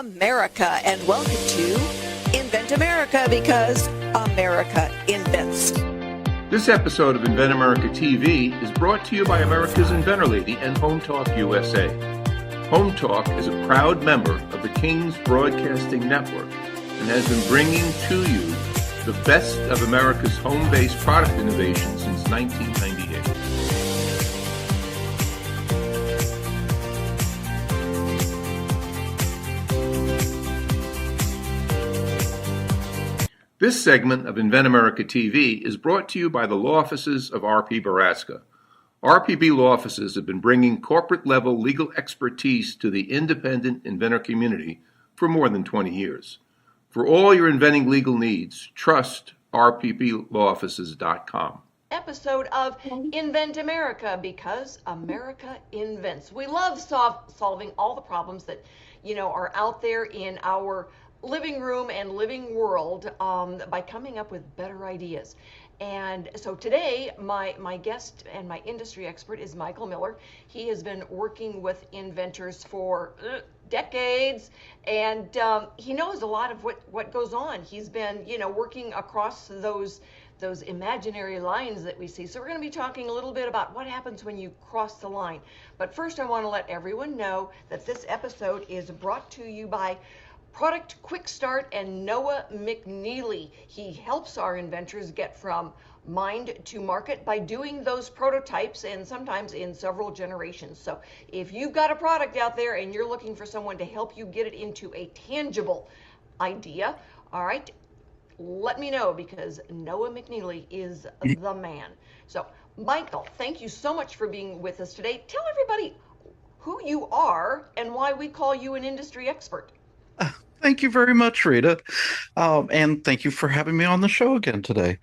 America, and welcome to Invent America, because America invents. This episode of Invent America TV is brought to you by America's Inventor Lady and Home Talk USA. Home Talk is a proud member of the King's Broadcasting Network and has been bringing to you the best of America's home-based product innovation since 1998. This segment of Invent America TV is brought to you by the law offices of R.P. Baraska. RPB law offices have been bringing corporate-level legal expertise to the independent inventor community for more than 20 years. For all your inventing legal needs, trust rpblawoffices.com. Episode of Invent America, because America invents. We love solving all the problems that are out there in our living room and living world by coming up with better ideas. And so today, my guest and my industry expert is Michael Miller. He has been working with inventors for decades, and he knows a lot of what goes on. He's been, working across those imaginary lines that we see. So we're going to be talking a little bit about what happens when you cross the line. But first, I want to let everyone know that this episode is brought to you by Product Quick Start and Noah McNeely. He helps our inventors get from mind to market by doing those prototypes, and sometimes in several generations. So if you've got a product out there and you're looking for someone to help you get it into a tangible idea, all right, let me know, because Noah McNeely is the man. So Michael, thank you so much for being with us today. Tell everybody who you are and why we call you an industry expert. Thank you very much, Rita. And thank you for having me on the show again today.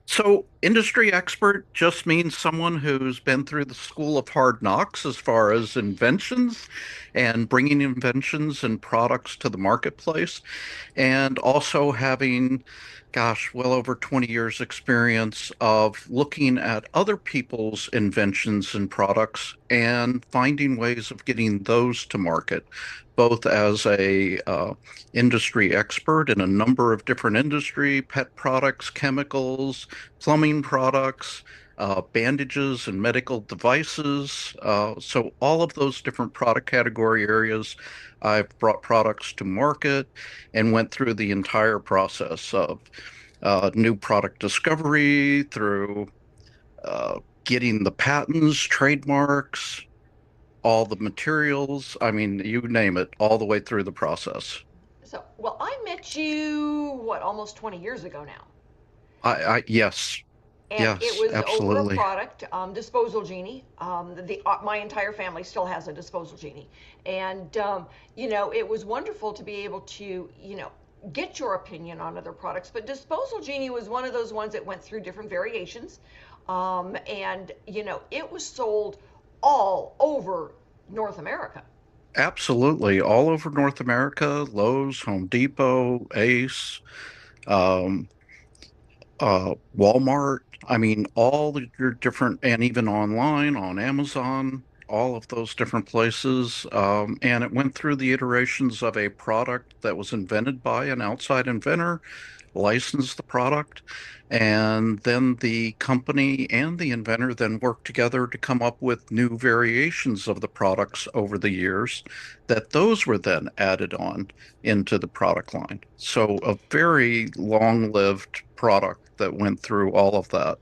So industry expert just means someone who's been through the school of hard knocks as far as inventions and bringing inventions and products to the marketplace, and also having, well over 20 years experience of looking at other people's inventions and products and finding ways of getting those to market, both as a industry expert in a number of different industry, pet products, chemicals, plumbing products, bandages and medical devices. So all of those different product category areas, I've brought products to market and went through the entire process of new product discovery through getting the patents, trademarks, all the materials. I mean, you name it, all the way through the process. So, well, I met you, almost 20 years ago now. Yes. And Yes, it was over a absolutely. product, disposal Genie. My entire family still has a disposal Genie. And, it was wonderful to be able to, get your opinion on other products. But disposal Genie was one of those ones that went through different variations. And, it was sold all over North America. Absolutely. All over North America, Lowe's, Home Depot, Ace, um, Walmart. I mean, your different, and even online on Amazon, all of those different places. And it went through the iterations of a product that was invented by an outside inventor, licensed the product, and then the company and the inventor then worked together to come up with new variations of the products over the years, that those were then added on into the product line. So a very long-lived product that went through all of that.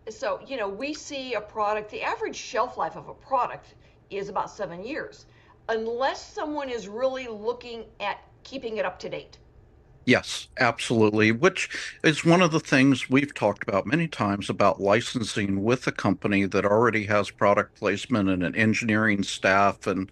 So, we see a product, the average shelf life of a product is about 7 years, unless someone is really looking at keeping it up to date. Yes, absolutely, which is one of the things we've talked about many times about licensing with a company that already has product placement and an engineering staff and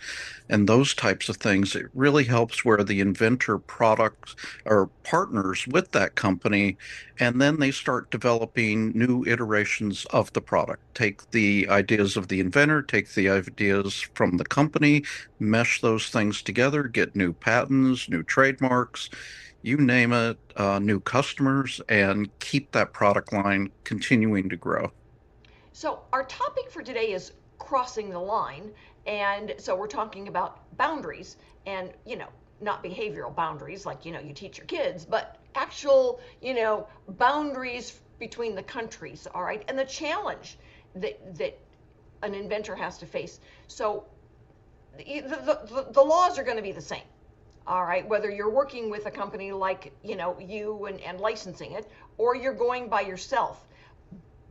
those types of things. It really helps where the inventor products or partners with that company, and then they start developing new iterations of the product. Take the ideas of the inventor, take the ideas from the company, mesh those things together, get new patents, new trademarks, you name it, new customers, and keep that product line continuing to grow. So our topic for today is crossing the line. And so we're talking about boundaries and, not behavioral boundaries like, you teach your kids, but actual, boundaries between the countries, all right, and the challenge that an inventor has to face. So the laws are going to be the same, all right, whether you're working with a company like, you and licensing it, or you're going by yourself.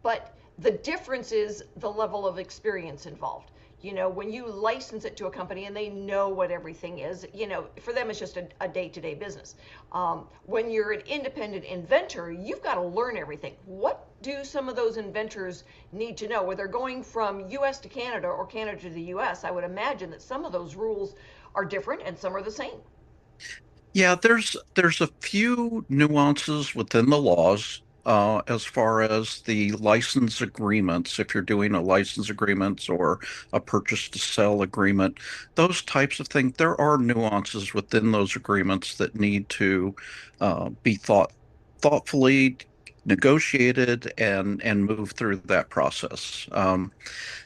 But the difference is the level of experience involved. When you license it to a company and they know what everything is, for them it's just a day-to-day business. When you're an independent inventor, you've got to learn everything. What do some of those inventors need to know? Whether they're going from US to Canada or Canada to the US, I would imagine that some of those rules are different and some are the same. Yeah, there's a few nuances within the laws as far as the license agreements. If you're doing a license agreement or a purchase to sell agreement, those types of things, there are nuances within those agreements that need to be thoughtfully negotiated and move through that process.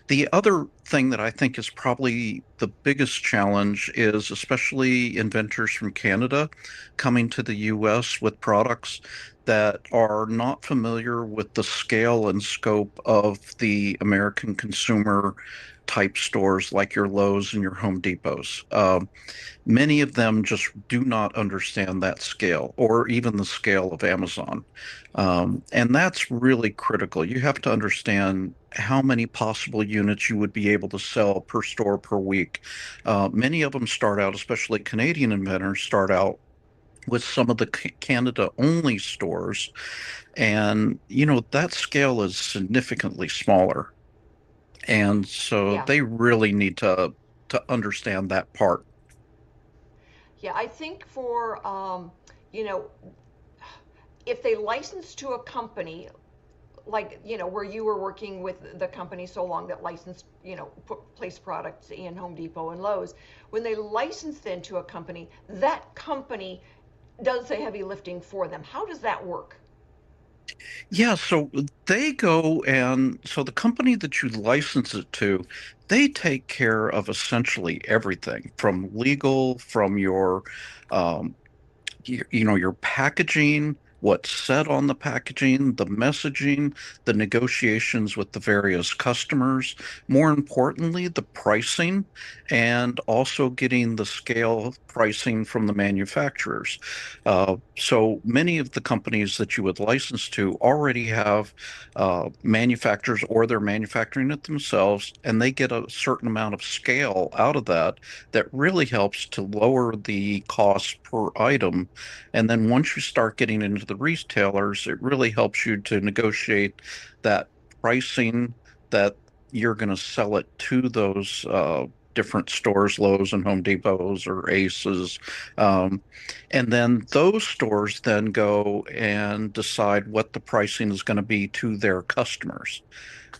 The other thing that I think is probably the biggest challenge is especially inventors from Canada coming to the US with products that are not familiar with the scale and scope of the American consumer type stores like your Lowe's and your Home Depots. Many of them just do not understand that scale or even the scale of Amazon. And that's really critical. You have to understand how many possible units you would be able to sell per store per week. Many of them start out, especially Canadian inventors, start out with some of the Canada only stores. And, that scale is significantly smaller. And so Yeah. they really need to understand that part. Yeah, I think for, you know, if they license to a company like, where you were working with the company so long that licensed, place products in Home Depot and Lowe's, when they license then to a company, that company does the heavy lifting for them. How does that work? Yeah, so they go and so the company that you license it to, they take care of essentially everything from legal, from um, your packaging, what's said on the packaging, the messaging, the negotiations with the various customers, more importantly, the pricing, and also getting the scale pricing from the manufacturers. So many of the companies that you would license to already have manufacturers or they're manufacturing it themselves, and they get a certain amount of scale out of that that really helps to lower the cost per item. And then once you start getting into the retailers, it really helps you to negotiate that pricing that you're going to sell it to those different stores, Lowe's and Home Depots or Aces. Um, and then those stores then go and decide what the pricing is going to be to their customers,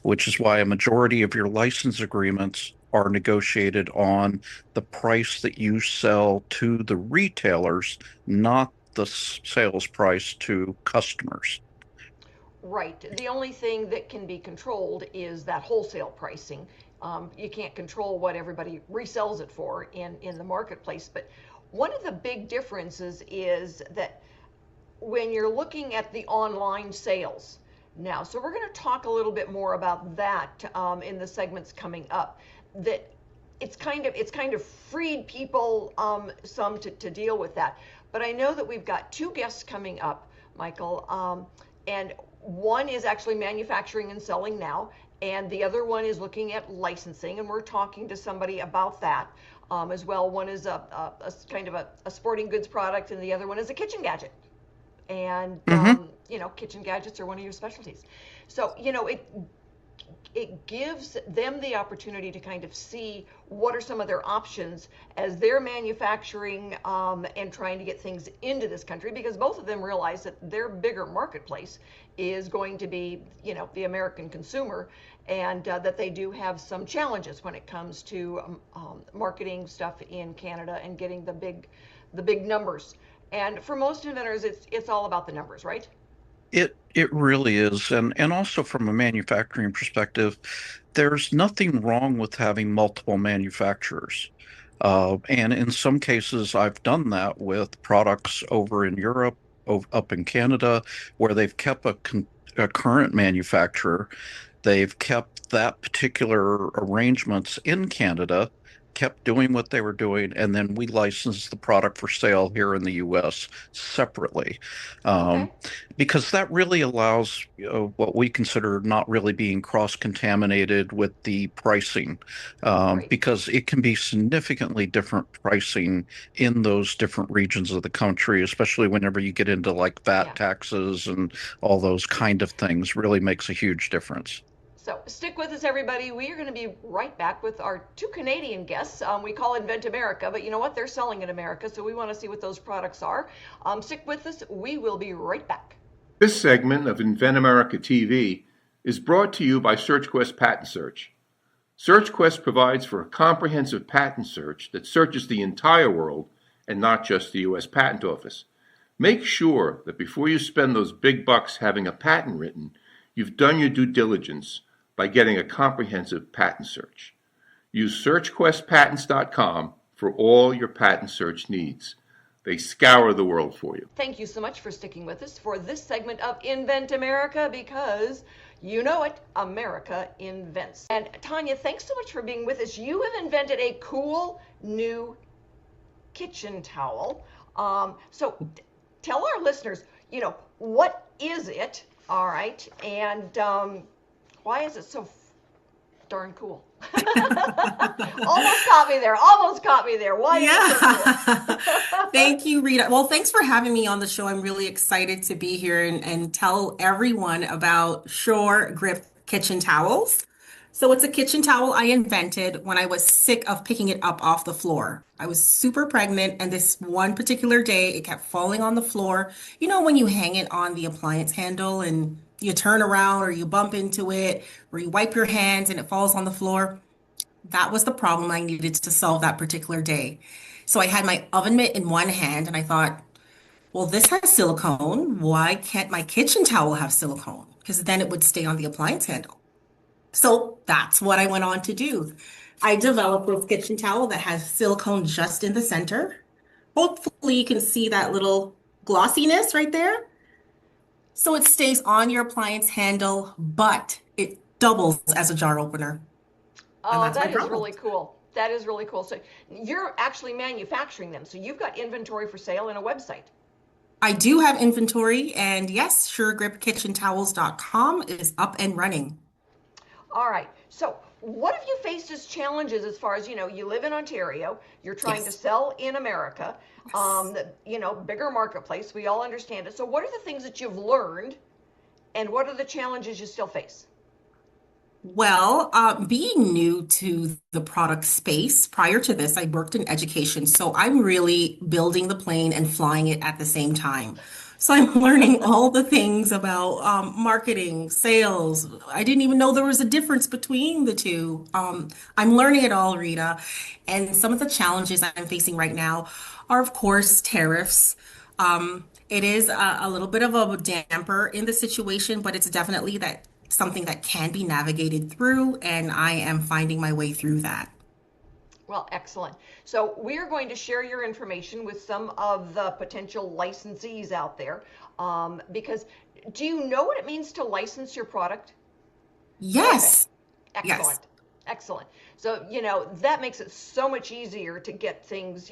which is why a majority of your license agreements are negotiated on the price that you sell to the retailers, not the sales price to customers. Right. The only thing that can be controlled is that wholesale pricing. You can't control what everybody resells it for in the marketplace. But one of the big differences is that when you're looking at the online sales now, so we're going to talk a little bit more about that in the segments coming up. That it's kind of freed people some to deal with that. But I know that we've got two guests coming up, Michael, and one is actually manufacturing and selling now, and the other one is looking at licensing, and we're talking to somebody about that as well. One is a kind of a sporting goods product, and the other one is a kitchen gadget. And Hmm. kitchen gadgets are one of your specialties. So it gives them the opportunity to kind of see what are some of their options as they're manufacturing and trying to get things into this country, because both of them realize that their bigger marketplace is going to be, the American consumer, and that they do have some challenges when it comes to marketing stuff in Canada and getting the big numbers. And for most inventors, it's all about the numbers, right? It really is. And also from a manufacturing perspective, there's nothing wrong with having multiple manufacturers. And in some cases, I've done that with products over in Europe, up in Canada, where they've kept a current manufacturer. They've kept that particular arrangements in Canada, kept doing what they were doing, and then we license the product for sale here in the US separately. Okay. Um, because that really allows, what we consider not really being cross-contaminated with the pricing, Great. because it can be significantly different pricing in those different regions of the country, especially whenever you get into like VAT Yeah. taxes and all those kind of things, really makes a huge difference. So stick with us, everybody. We are going to be right back with our two Canadian guests. We call Invent America, but you know what? They're selling in America, so we want to see what those products are. Stick with us. We will be right back. This segment of Invent America TV is brought to you by SearchQuest Patent Search. SearchQuest provides for a comprehensive patent search that searches the entire world and not just the U.S. Patent Office. Make sure that before you spend those big bucks having a patent written, you've done your due diligence by getting a comprehensive patent search. Use SearchQuestPatents.com for all your patent search needs. They scour the world for you. Thank you so much for sticking with us for this segment of Invent America because you know it, America invents. And Tanya, thanks so much for being with us. You have invented a cool new kitchen towel. Tell our listeners, what is it? All right. And why is it so darn cool? Almost caught me there. Almost caught me there. Why is it so cool? Thank you, Rita. Well, thanks for having me on the show. I'm really excited to be here and tell everyone about Shore Grip Kitchen Towels. So it's a kitchen towel I invented when I was sick of picking it up off the floor. I was super pregnant, and this one particular day, it kept falling on the floor. You know, when you hang it on the appliance handle and you turn around or you bump into it or you wipe your hands and it falls on the floor. That was the problem I needed to solve that particular day. So I had my oven mitt in one hand and I thought, well, this has silicone. Why can't my kitchen towel have silicone? Because then it would stay on the appliance handle. So that's what I went on to do. I developed this kitchen towel that has silicone just in the center. Hopefully you can see that little glossiness right there. So it stays on your appliance handle, but it doubles as a jar opener. And Oh, that's my that is problem. really cool. That is really cool. So you're actually manufacturing them. So you've got inventory for sale and a website. I do have inventory, and yes, suregripkitchentowels.com is up and running. All right. So what have you faced as challenges as far as, you live in Ontario, you're trying to Yes. sell in America, Yes. bigger marketplace, we all understand it. So what are the things that you've learned and what are the challenges you still face? Well, being new to the product space, prior to this, I worked in education. So I'm really building the plane and flying it at the same time. So I'm learning all the things about marketing, sales. I didn't even know there was a difference between the two. I'm learning it all, Rita. And some of the challenges I'm facing right now are, of course, tariffs. It is a little bit of a damper in the situation, but it's definitely that something that can be navigated through, and I am finding my way through that. Well, excellent. So we are going to share your information with some of the potential licensees out there. Because do you know what it means to license your product? Okay, Yes, yes, excellent. Excellent. So, that makes it so much easier to get things,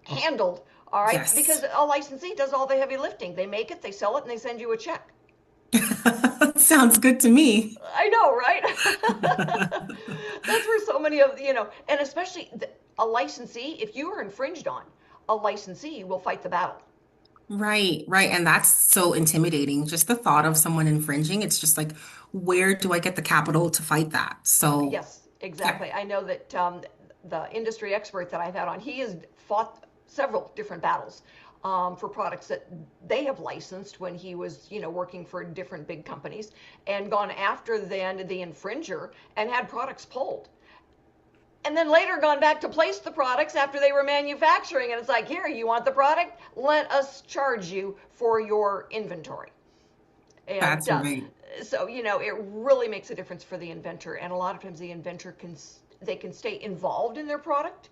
handled. All right. yes. Because a licensee does all the heavy lifting. They make it, they sell it, and they send you a check. Sounds good to me. I know, right? That's where so many of, and especially a licensee, if you are infringed on, a licensee will fight the battle. Right, right. And that's so intimidating. Just the thought of someone infringing, it's just like, where do I get the capital to fight that? So, Yes, yeah. exactly. I know that the industry expert that I've had on, he has fought several different battles for products that they have licensed when he was, working for different big companies and gone after then the infringer and had products pulled. And then later gone back to place the products after they were manufacturing. And it's like, here, you want the product? Let us charge you for your inventory. And That's right. so, it really makes a difference for the inventor. And a lot of times the inventor can they can stay involved in their product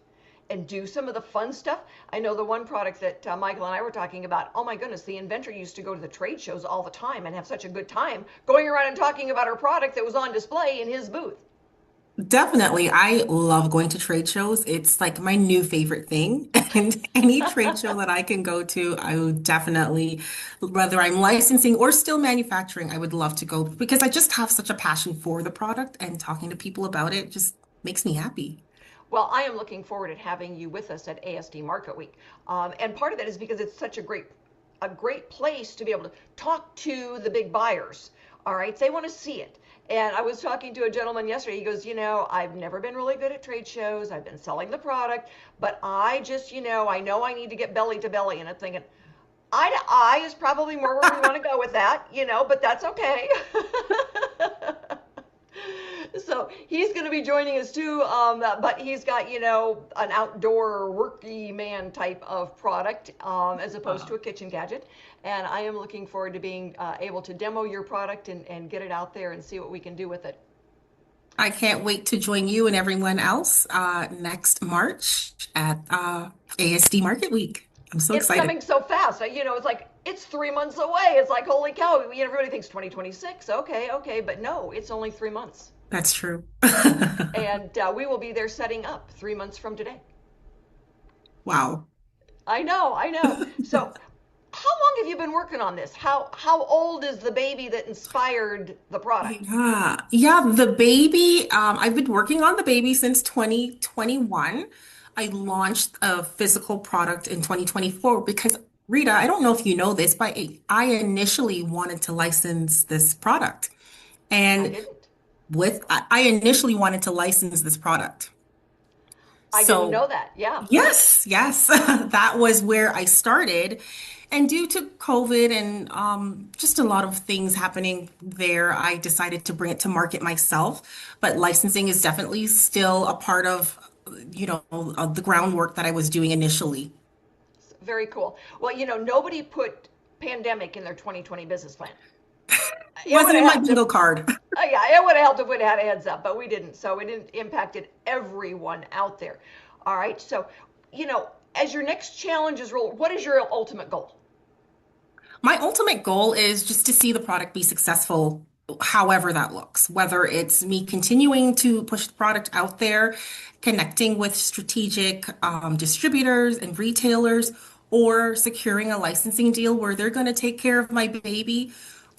and do some of the fun stuff. I know the one product that Michael and I were talking about, oh my goodness, the Inventor used to go to the trade shows all the time and have such a good time going around and talking about our product that was on display in his booth. Definitely. I love going to trade shows. It's like my new favorite thing. And any trade show that I can go to, I would definitely, whether I'm licensing or still manufacturing, I would love to go because I just have such a passion for the product and talking to people about it just makes me happy. Well, I am looking forward to having you with us at ASD Market Week. And part of that is because it's such a great place to be able to talk to the big buyers. All right, they want to see it. And I was talking to a gentleman yesterday. He goes, I've never been really good at trade shows. I've been selling the product, but I just, I know I need to get belly to belly. And I'm thinking, eye to eye is probably more where we want to go with that, but that's okay. So he's going to be joining us too, but he's got, an outdoor worky man type of product as opposed to a kitchen gadget. And I am looking forward to being able to demo your product and get it out there and see what we can do with it. I can't wait to join you and everyone else next March at ASD Market Week. I'm so It's excited. coming so fast. It's like, it's 3 months away. It's like, holy cow, everybody thinks 2026. Okay. But no, it's only 3 months. That's true. And we will be there setting up 3 months from today. Wow. I know. So how long have you been working on this? How old is the baby that inspired the product? Yeah, the baby, I've been working on the baby since 2021. I launched a physical product in 2024 because Rita, I don't know if you know this, but I initially wanted to license this product. I And didn't. I initially wanted to license this product. I didn't know So that. Yeah. yes, that was where I started. And due to COVID and just a lot of things happening there, I decided to bring it to market myself. But licensing is definitely still a part of, the groundwork that I was doing initially. Very cool. Well, nobody put pandemic in their 2020 business plan. It It would wasn't in have my helped bingo card. yeah, it would have helped if we'd had a heads up, but we didn't. So it didn't impacted everyone out there. All right. So, as your next challenges roll, what is your ultimate goal? My ultimate goal is just to see the product be successful, however that looks, whether it's me continuing to push the product out there, connecting with strategic distributors and retailers, or securing a licensing deal where they're going to take care of my baby.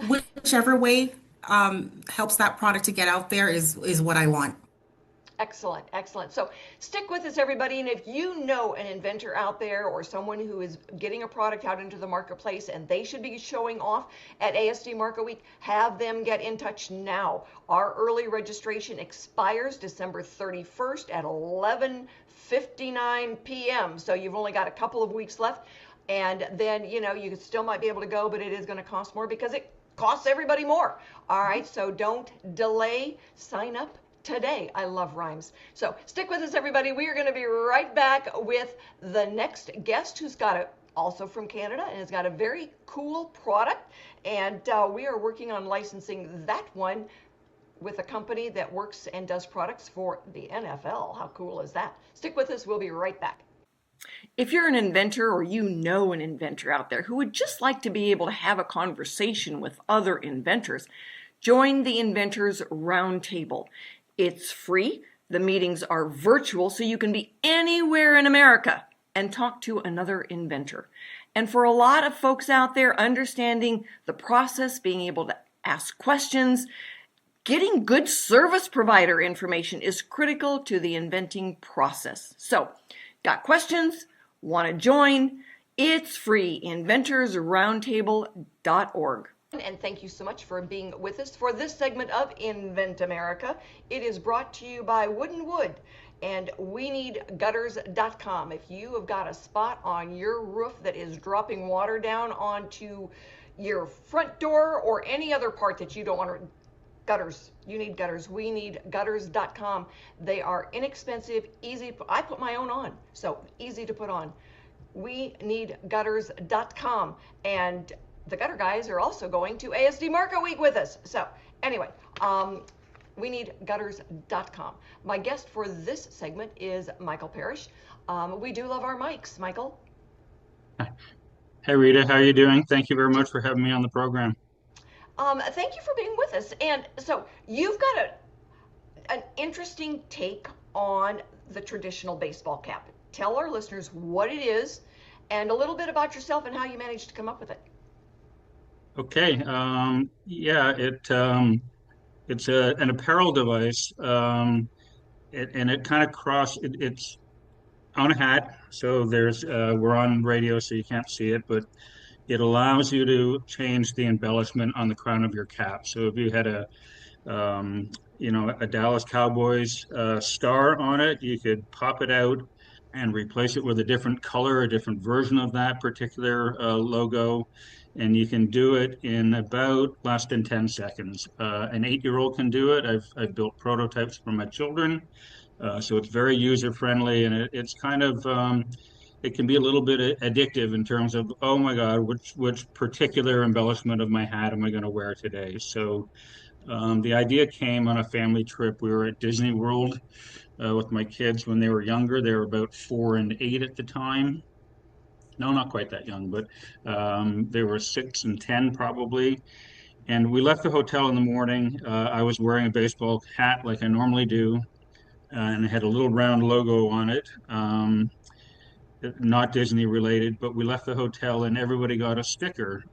Whichever way helps that product to get out there is what I want. Excellent. So stick with us, everybody. And if you know an inventor out there or someone who is getting a product out into the marketplace and they should be showing off at ASD Market Week, have them get in touch now. Our early registration expires December 31st at 11:59 p.m. So you've only got a couple of weeks left. And then, you still might be able to go, but it is going to cost more because it costs everybody more. All right. So don't delay. Sign up today. I love rhymes. So stick with us, everybody. We are going to be right back with the next guest who's also from Canada and has got a very cool product. And we are working on licensing that one with a company that works and does products for the NFL. How cool is that? Stick with us. We'll be right back. If you're an inventor or you know an inventor out there who would just like to be able to have a conversation with other inventors, join the Inventors Roundtable. It's free. The meetings are virtual, so you can be anywhere in America and talk to another inventor. And for a lot of folks out there, understanding the process, being able to ask questions, getting good service provider information is critical to the inventing process. So, got questions? Want to join? It's free. inventorsroundtable.org. And thank you so much for being with us for this segment of Invent America. It is brought to you by Wooden Wood and WeNeedGutters.com. If you have got a spot on your roof that is dropping water down onto your front door or any other part that you don't want to, gutters, you need gutters, WeNeedGutters.com. They are inexpensive, easy. I put my own on, so easy to put on. WeNeedGutters.com. And the gutter guys are also going to ASD Market Week with us. So anyway, we need gutters.com. My guest for this segment is Michael Parrish. We do love our mics, Michael. Hey Rita, how are you doing? Thank you very much for having me on the program. Thank you for being with us. And so you've got an interesting take on the traditional baseball cap. Tell our listeners what it is and a little bit about yourself and how you managed to come up with it. Okay, yeah, it's an apparel device, and it kind of it's on a hat. So we're on radio, so you can't see it, but it allows you to change the embellishment on the crown of your cap. So if you had um, a Dallas Cowboys star on it, you could pop it out and replace it with a different color, a different version of that particular logo. And you can do it in about less than 10 seconds. An 8-year-old can do it. I've built prototypes for my children. So it's very user friendly, and it's kind of it can be a little bit addictive in terms of, oh my God, which particular embellishment of my hat am I going to wear today? So the idea came on a family trip. We were at Disney World with my kids when they were younger. They were about 4 and 8 at the time. No, not quite that young, but they were 6 and 10 probably. And we left the hotel in the morning. I was wearing a baseball hat like I normally do, and it had a little round logo on it. Not Disney related, but we left the hotel and everybody got a sticker.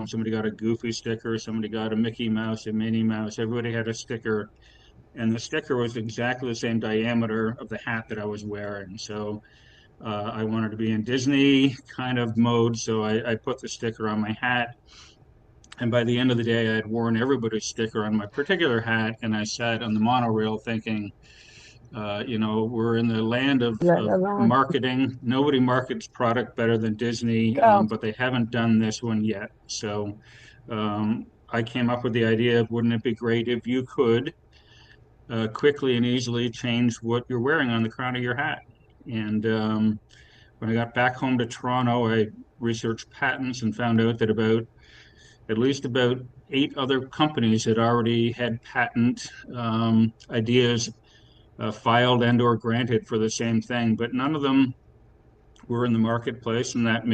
Somebody got a Goofy sticker, somebody got a Mickey Mouse, a Minnie Mouse. Everybody had a sticker, and the sticker was exactly the same diameter of the hat that I was wearing. So I wanted to be in Disney kind of mode, so I put the sticker on my hat. And by the end of the day, I had worn everybody's sticker on my particular hat, and I sat on the monorail thinking, we're in the land of marketing. Nobody markets product better than Disney, but they haven't done this one yet. So I came up with the idea of wouldn't it be great if you could quickly and easily change what you're wearing on the crown of your hat? And when I got back home to Toronto, I researched patents and found out that at least about 8 other companies had already had patent ideas filed and or granted for the same thing, but none of them were in the marketplace, and that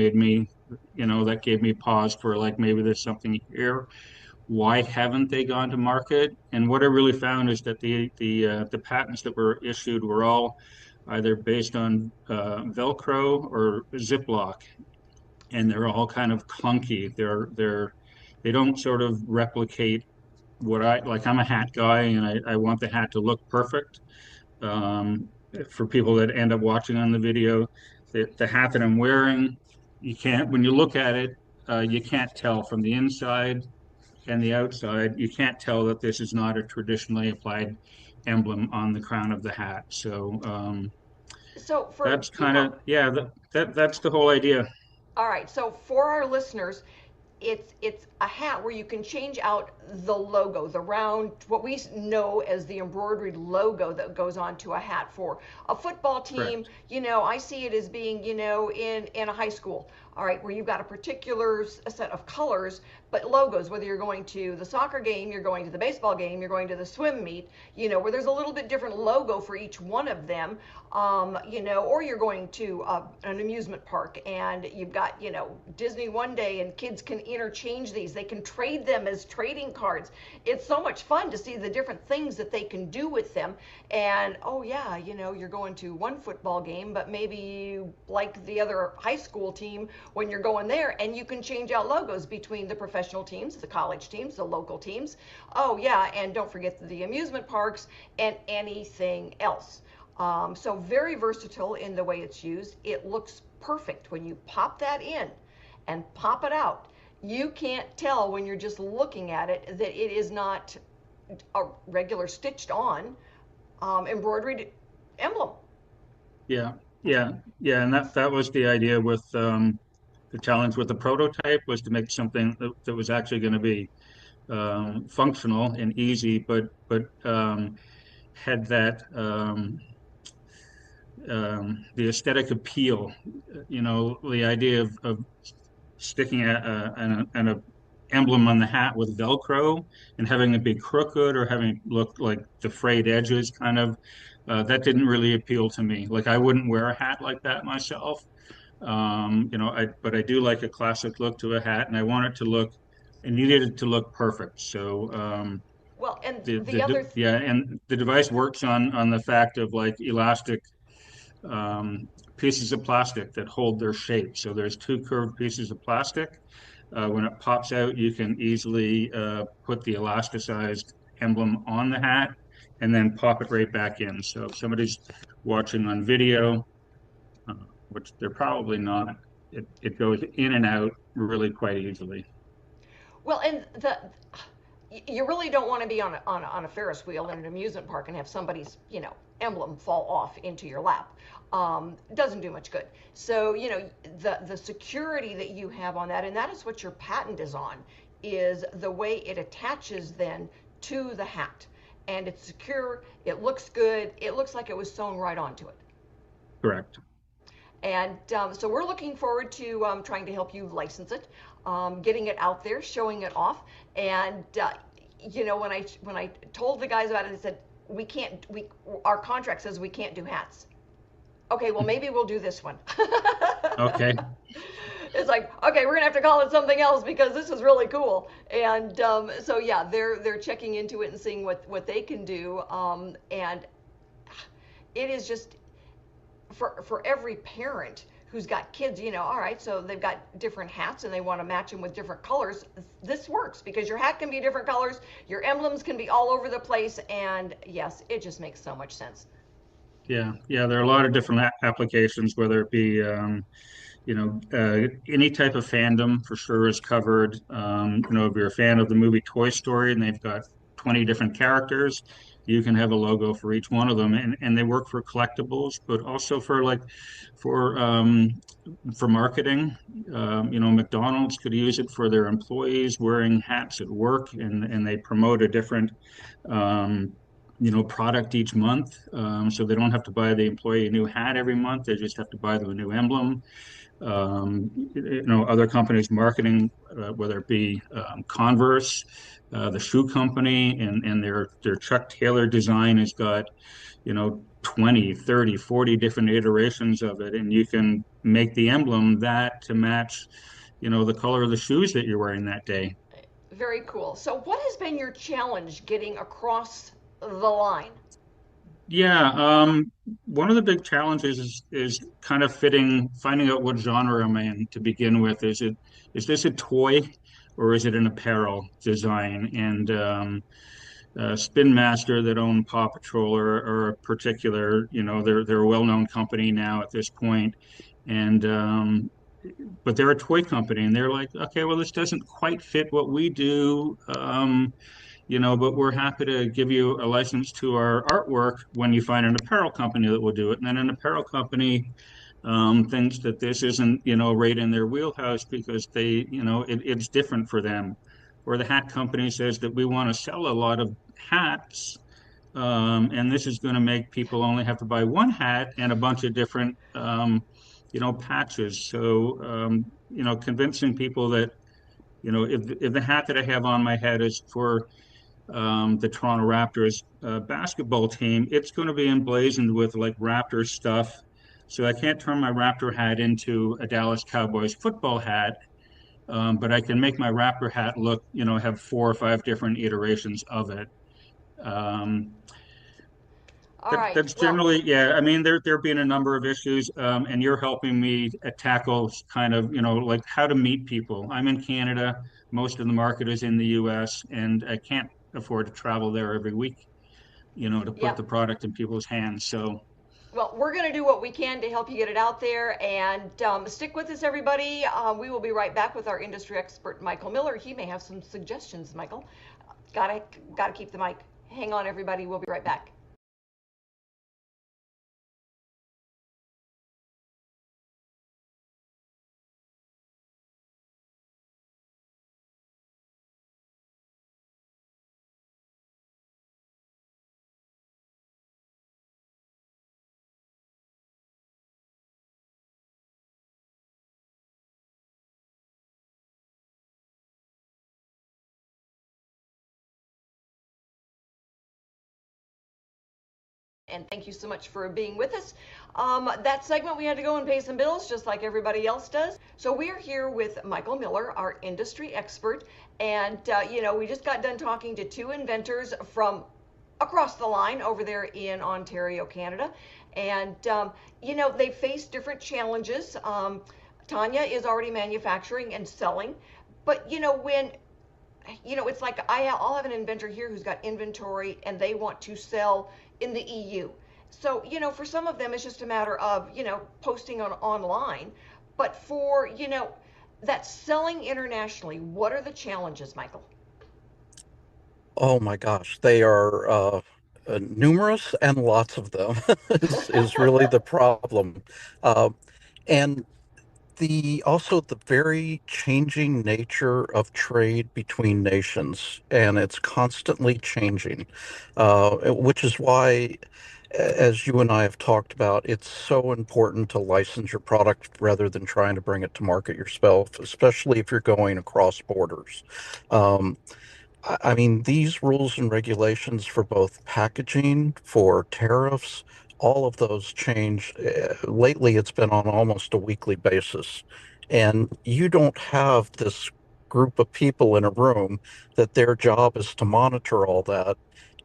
gave me pause for like maybe there's something here. Why haven't they gone to market? And what I really found is that the patents that were issued were all either based on Velcro or Ziploc, and they're all kind of clunky. They don't sort of replicate what I like. I'm a hat guy, and I want the hat to look perfect. Um, for people that end up watching on the video, the hat that I'm wearing, when you look at it, you can't tell from the inside and the outside, you can't tell that this is not a traditionally applied emblem on the crown of the hat. So So for that's kind of, people, yeah, that's the whole idea. all right, so for our listeners, it's a hat where you can change out the logo, the round, what we know as the embroidered logo that goes onto a hat for a football team. Correct. I see it as being, in a high school, all right, where you've got a particular set of colors, but logos, whether you're going to the soccer game, you're going to the baseball game, you're going to the swim meet, where there's a little bit different logo for each one of them, or you're going to an amusement park and you've got, Disney one day and kids can interchange these. They can trade them as trading cards. It's so much fun to see the different things that they can do with them. And, oh yeah, you're going to one football game, but maybe you like the other high school team when you're going there, and you can change out logos between the professional teams, the college teams, the local teams. Oh yeah, and don't forget the amusement parks and anything else. So very versatile in the way it's used. It looks perfect when you pop that in and pop it out. You can't tell when you're just looking at it that it is not a regular stitched on embroidered emblem. Yeah, yeah, yeah. And that was the idea with the challenge with the prototype was to make something that was actually going to be functional and easy, but had that the aesthetic appeal. The idea of sticking a emblem on the hat with Velcro and having it be crooked or having it look like the frayed edges kind of, that didn't really appeal to me. Like I wouldn't wear a hat like that myself. But I do like a classic look to a hat, and I want it to look, and needed it to look perfect. So Well, and the the other yeah, and the device works on the fact of like elastic pieces of plastic that hold their shape. So there's two curved pieces of plastic. When it pops out, you can easily put the elasticized emblem on the hat and then pop it right back in. So if somebody's watching on video, uh, which they're probably not, it goes in and out really quite easily. Well, and you really don't want to be on a Ferris wheel in an amusement park and have somebody's, emblem fall off into your lap. Doesn't do much good. So, the security that you have on that, and that is what your patent is on, is the way it attaches then to the hat. And it's secure, it looks good, it looks like it was sewn right onto it. Correct. And so we're looking forward to trying to help you license it, getting it out there, showing it off. And when I told the guys about it, they said we can't. Our contract says we can't do hats. Okay, well maybe we'll do this one. Okay. It's like, okay, we're gonna have to call it something else because this is really cool. And so yeah, they're checking into it and seeing what they can do. And it is just for every parent who's got kids, all right, so they've got different hats and they want to match them with different colors. This works because your hat can be different colors, your emblems can be all over the place, and yes, it just makes so much sense. Yeah, yeah, there are a lot of different applications, whether it be any type of fandom for sure is covered. If you're a fan of the movie Toy Story and they've got 20 different characters, you can have a logo for each one of them, and they work for collectibles, but also for um, for marketing. McDonald's could use it for their employees wearing hats at work, and they promote a different um, product each month. So they don't have to buy the employee a new hat every month. They just have to buy them a new emblem. Other companies marketing, whether it be Converse, the shoe company, and their Chuck Taylor design has got, 20, 30, 40 different iterations of it. And you can make the emblem that to match, the color of the shoes that you're wearing that day. Very cool. So what has been your challenge getting across the line? Yeah, one of the big challenges is kind of finding out what genre am I in to begin with. Is this a toy or is it an apparel design? And Spin Master that own Paw Patrol are a particular, they're a well-known company now at this point, and but they're a toy company, and they're like, okay, well, this doesn't quite fit what we do. But we're happy to give you a license to our artwork when you find an apparel company that will do it. And then an apparel company thinks that this isn't, right in their wheelhouse because it's different for them. Or the hat company says that we want to sell a lot of hats, and this is going to make people only have to buy one hat and a bunch of different, patches. So, convincing people that, if the hat that I have on my head is for the Toronto Raptors basketball team, it's going to be emblazoned with like Raptor stuff. So I can't turn my Raptor hat into a Dallas Cowboys football hat, but I can make my Raptor hat look, have 4 or 5 different iterations of it. Um, All right. that's Well, generally, yeah. I mean, there been a number of issues, and you're helping me tackle kind of, like how to meet people. I'm in Canada. Most of the market is in the U.S., and I can't afford to travel there every week, to put yeah. the product in people's hands. So, Well, we're going to do what we can to help you get it out there. And stick with us, everybody. We will be right back with our industry expert, Michael Miller. He may have some suggestions, Michael. Gotta keep the mic. Hang on, everybody. We'll be right back. And thank you so much for being with us. That segment, we had to go and pay some bills just like everybody else does. So we're here with Michael Miller, our industry expert. And, we just got done talking to two inventors from across the line over there in Ontario, Canada. And, they face different challenges. Tanya is already manufacturing and selling. But, it's like I'll have an inventor here who's got inventory and they want to sell in the EU. So, for some of them, it's just a matter of, posting online. But for, that selling internationally, what are the challenges, Michael? Oh my gosh, they are numerous and lots of them is really the problem. Uh, and the also the very changing nature of trade between nations, and it's constantly changing, which is why, as you and I have talked about, it's so important to license your product rather than trying to bring it to market yourself, especially if you're going across borders. Um, I mean, these rules and regulations for both packaging, for tariffs, all of those change. Lately, it's been on almost a weekly basis. And you don't have this group of people in a room that their job is to monitor all that.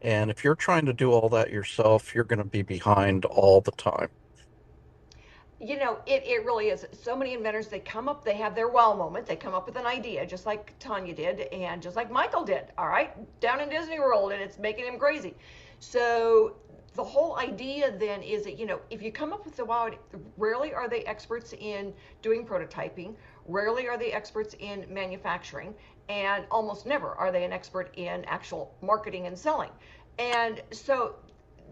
And if you're trying to do all that yourself, you're going to be behind all the time. It really is. So many inventors, they have their wow moment. They come up with an idea, just like Tanya did, and just like Michael did, all right, down in Disney World, and it's making him crazy. So the whole idea then is that, if you come up with the wow, rarely are they experts in doing prototyping, rarely are they experts in manufacturing, and almost never are they an expert in actual marketing and selling. And so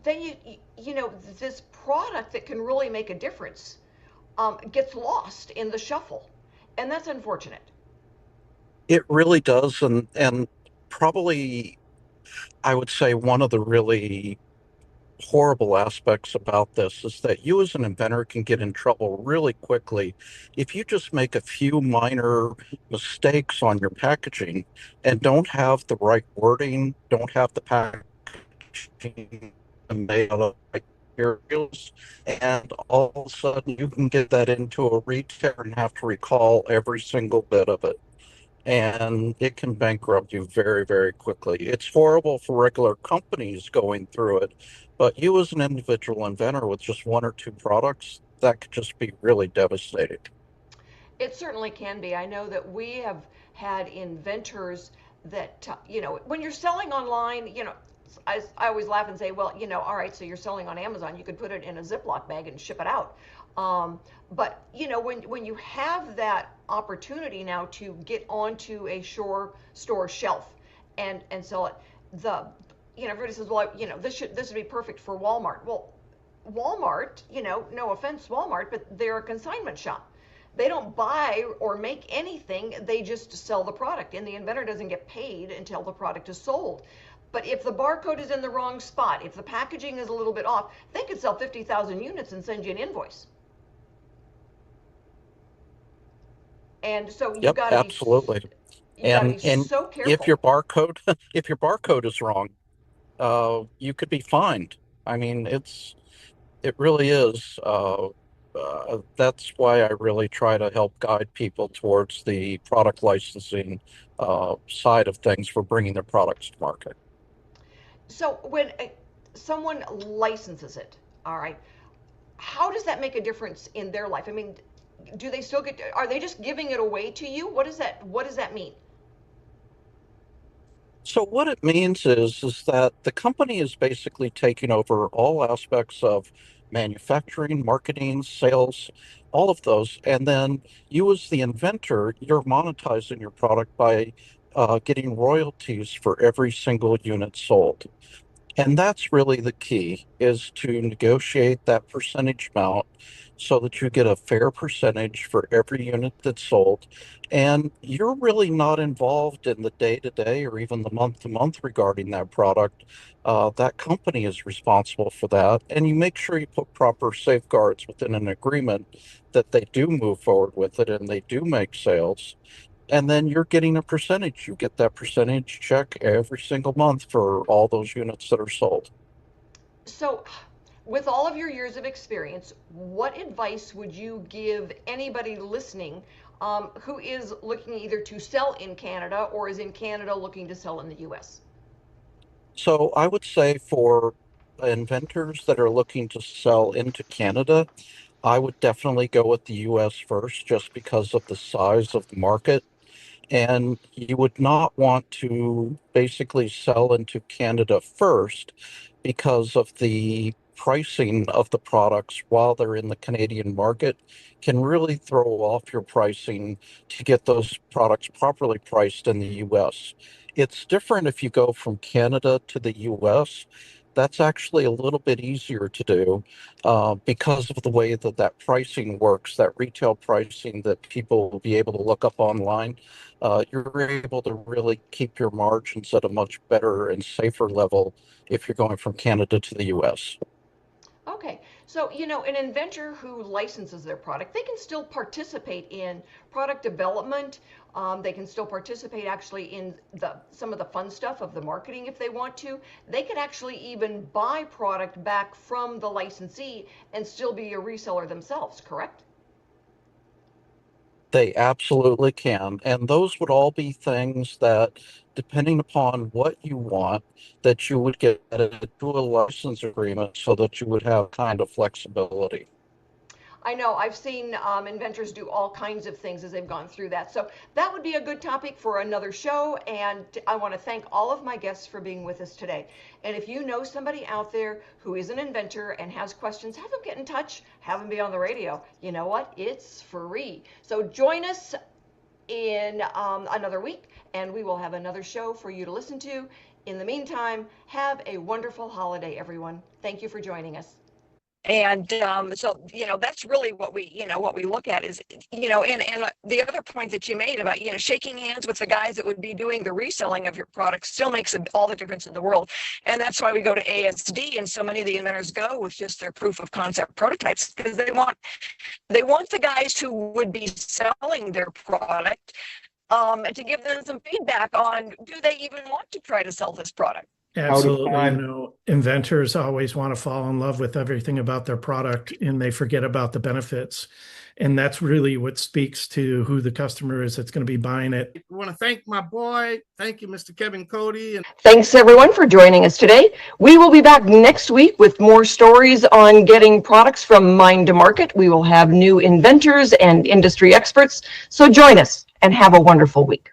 then this product that can really make a difference gets lost in the shuffle, and that's unfortunate. It really does. And probably, I would say one of the really horrible aspects about this is that you as an inventor can get in trouble really quickly if you just make a few minor mistakes on your packaging and don't have the right wording, don't have the packaging made out of the right materials, and all of a sudden you can get that into a retailer and have to recall every single bit of it, and it can bankrupt you very, very quickly. It's horrible for regular companies going through it, but you as an individual inventor with just one or two products, that could just be really devastating. It certainly can be. I know that we have had inventors that, when you're selling online, I always laugh and say, well, all right, so you're selling on Amazon, you could put it in a Ziploc bag and ship it out. But when you have that opportunity now to get onto a store shelf and sell it, everybody says, well, this would be perfect for Walmart. Well, Walmart, no offense, Walmart, but they're a consignment shop. They don't buy or make anything, they just sell the product, and the inventor doesn't get paid until the product is sold. But if the barcode is in the wrong spot, if the packaging is a little bit off, they could sell 50,000 units and send you an invoice. And so Yep, absolutely. you got to be And so if careful. your barcode if your barcode is wrong, you could be fined. I mean, it really is. That's why I really try to help guide people towards the product licensing side of things for bringing their products to market. So when someone licenses it, all right, how does that make a difference in their life? I mean, do they still get, are they just giving it away to you? What does that mean? So what it means is that the company is basically taking over all aspects of manufacturing, marketing, sales, all of those, and then you as the inventor, you're monetizing your product by getting royalties for every single unit sold. And that's really the key is to negotiate that percentage amount so that you get a fair percentage for every unit that's sold. And you're really not involved in the day to day or even the month to month regarding that product. That company is responsible for that. And you make sure you put proper safeguards within an agreement that they do move forward with it and they do make sales, and then you're getting a percentage. You get that percentage check every single month for all those units that are sold. So with all of your years of experience, what advice would you give anybody listening who is looking either to sell in Canada or is in Canada looking to sell in the US? So I would say for inventors that are looking to sell into Canada, I would definitely go with the US first just because of the size of the market. And you would not want to basically sell into Canada first because of the pricing of the products while they're in the Canadian market can really throw off your pricing to get those products properly priced in the US. It's different if you go from Canada to the US. That's actually a little bit easier to do because of the way that that pricing works, that retail pricing that people will be able to look up online. You're able to really keep your margins at a much better and safer level if you're going from Canada to the US. Okay, so an inventor who licenses their product, they can still participate in product development. They can still participate actually in some of the fun stuff of the marketing if they want to. They could actually even buy product back from the licensee and still be a reseller themselves, correct? They absolutely can. And those would all be things that, depending upon what you want, that you would get into a license agreement so that you would have kind of flexibility. I know I've seen inventors do all kinds of things as they've gone through that. So that would be a good topic for another show. And I want to thank all of my guests for being with us today. And if you know somebody out there who is an inventor and has questions, have them get in touch, have them be on the radio. You know what? It's free. So join us in another week and we will have another show for you to listen to. In the meantime, have a wonderful holiday, everyone. Thank you for joining us. And so, that's really what we look at is, and the other point that you made about, shaking hands with the guys that would be doing the reselling of your product still makes all the difference in the world. And that's why we go to ASD and so many of the inventors go with just their proof of concept prototypes, because they want the guys who would be selling their product to give them some feedback on, do they even want to try to sell this product? Absolutely. Inventors always want to fall in love with everything about their product and they forget about the benefits. And that's really what speaks to who the customer is that's going to be buying it. I want to thank my boy. Thank you, Mr. Kevin Cody. And thanks everyone for joining us today. We will be back next week with more stories on getting products from mind to market. We will have new inventors and industry experts. So join us and have a wonderful week.